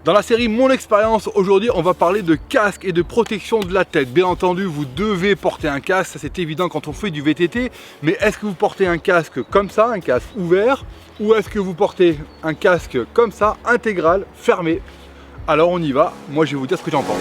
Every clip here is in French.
Dans la série Mon expérience, aujourd'hui on va parler de casque et de protection de la tête. Bien entendu, vous devez porter un casque, ça c'est évident quand on fait du VTT, mais est-ce que vous portez un casque comme ça, un casque ouvert, ou est-ce que vous portez un casque comme ça, intégral, fermé? Alors on y va, moi je vais vous dire ce que j'en pense.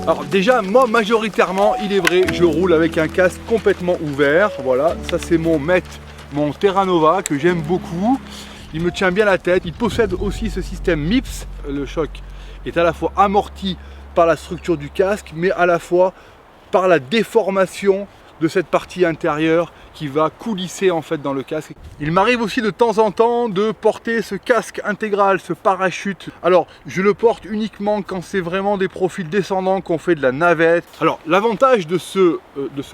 Alors déjà, moi majoritairement, il est vrai, je roule avec un casque complètement ouvert. Voilà, ça c'est mon Met, mon Terra Nova que j'aime beaucoup. Il me tient bien la tête. Il possède aussi ce système MIPS. Le choc est à la fois amorti par la structure du casque, mais à la fois par la déformation de cette partie intérieure qui va coulisser en fait dans le casque. Il m'arrive aussi de temps en temps de porter ce casque intégral, ce parachute. Alors je le porte uniquement quand c'est vraiment des profils descendants, qu'on fait de la navette. Alors l'avantage de ce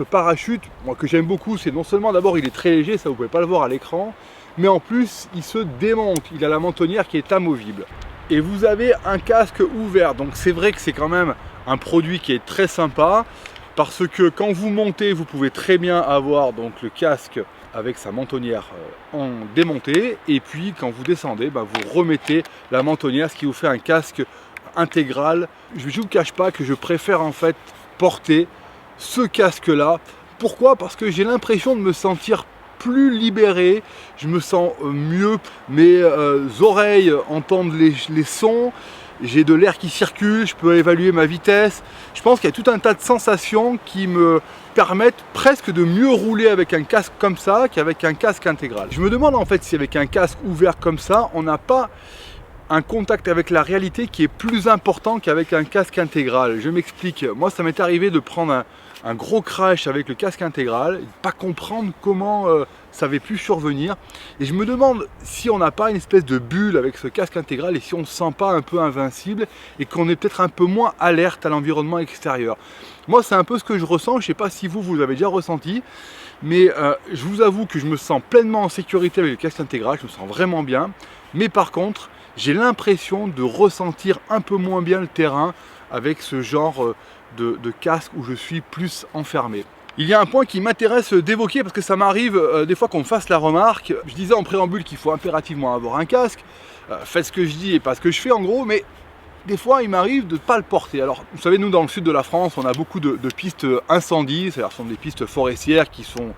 parachute, moi que j'aime beaucoup, c'est non seulement d'abord il est très léger, ça vous pouvez pas le voir à l'écran, mais en plus il se démonte, il a la mentonnière qui est amovible. Et vous avez un casque ouvert, donc c'est vrai que c'est quand même un produit qui est très sympa. Parce que quand vous montez, vous pouvez très bien avoir donc le casque avec sa mentonnière en démonté. Et puis quand vous descendez, vous remettez la mentonnière, ce qui vous fait un casque intégral. Je ne vous cache pas que je préfère en fait porter ce casque-là. Pourquoi? Parce que j'ai l'impression de me sentir plus libéré, je me sens mieux, mes oreilles entendent les sons. J'ai de l'air qui circule, je peux évaluer ma vitesse. Je pense qu'il y a tout un tas de sensations qui me permettent presque de mieux rouler avec un casque comme ça qu'avec un casque intégral. Je me demande en fait si avec un casque ouvert comme ça, on n'a pas un contact avec la réalité qui est plus important qu'avec un casque intégral. Je m'explique. Moi, ça m'est arrivé de prendre un gros crash avec le casque intégral, et de pas comprendre comment ça avait pu survenir. Et je me demande si on n'a pas une espèce de bulle avec ce casque intégral et si on ne se sent pas un peu invincible et qu'on est peut-être un peu moins alerte à l'environnement extérieur. Moi, c'est un peu ce que je ressens. Je ne sais pas si vous l'avez déjà ressenti, mais je vous avoue que je me sens pleinement en sécurité avec le casque intégral. Je me sens vraiment bien. Mais par contre, j'ai l'impression de ressentir un peu moins bien le terrain avec ce genre de casque où je suis plus enfermé. Il y a un point qui m'intéresse d'évoquer parce que ça m'arrive des fois qu'on me fasse la remarque. Je disais en préambule qu'il faut impérativement avoir un casque. Faites ce que je dis et pas ce que je fais en gros, mais des fois il m'arrive de ne pas le porter. Alors vous savez, nous dans le sud de la France, on a beaucoup de pistes incendies, c'est-à-dire ce sont des pistes forestières qui sont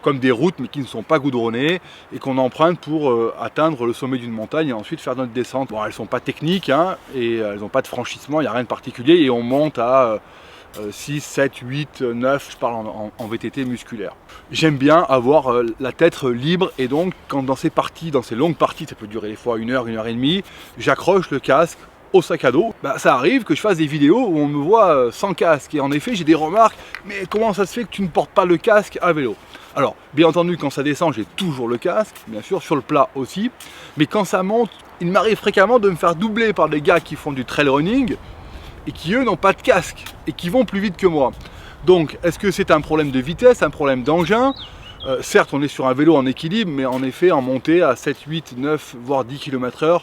comme des routes mais qui ne sont pas goudronnées et qu'on emprunte pour atteindre le sommet d'une montagne et ensuite faire notre descente. Bon, elles ne sont pas techniques et elles n'ont pas de franchissement, il n'y a rien de particulier et on monte à 6, 7, 8, 9, je parle en VTT musculaire. J'aime bien avoir la tête libre et donc quand dans ces longues parties, ça peut durer des fois 1 heure, 1 heure et demie, j'accroche le casque au sac à dos. Ça arrive que je fasse des vidéos où on me voit sans casque et en effet j'ai des remarques, mais comment ça se fait que tu ne portes pas le casque à vélo? Alors bien entendu quand ça descend j'ai toujours le casque, bien sûr sur le plat aussi, mais quand ça monte il m'arrive fréquemment de me faire doubler par des gars qui font du trail running et qui eux n'ont pas de casque et qui vont plus vite que moi. Donc est-ce que c'est un problème de vitesse, un problème d'engin? Certes on est sur un vélo en équilibre, mais en effet en montée à 7, 8, 9 voire 10 km/h,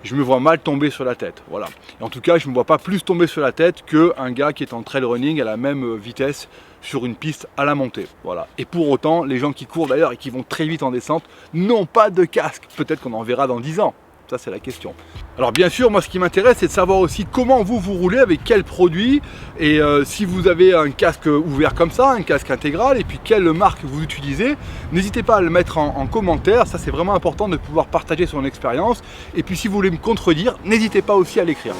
je me vois mal tomber sur la tête, voilà. Et en tout cas, je ne me vois pas plus tomber sur la tête qu'un gars qui est en trail running à la même vitesse sur une piste à la montée, voilà. Et pour autant, les gens qui courent d'ailleurs et qui vont très vite en descente n'ont pas de casque. Peut-être qu'on en verra dans 10 ans. Ça, c'est la question. Alors bien sûr, moi ce qui m'intéresse, c'est de savoir aussi comment vous roulez, avec quel produit, et si vous avez un casque ouvert comme ça, un casque intégral, et puis quelle marque vous utilisez. N'hésitez pas à le mettre en commentaire, ça c'est vraiment important de pouvoir partager son expérience. Et puis si vous voulez me contredire, n'hésitez pas aussi à l'écrire.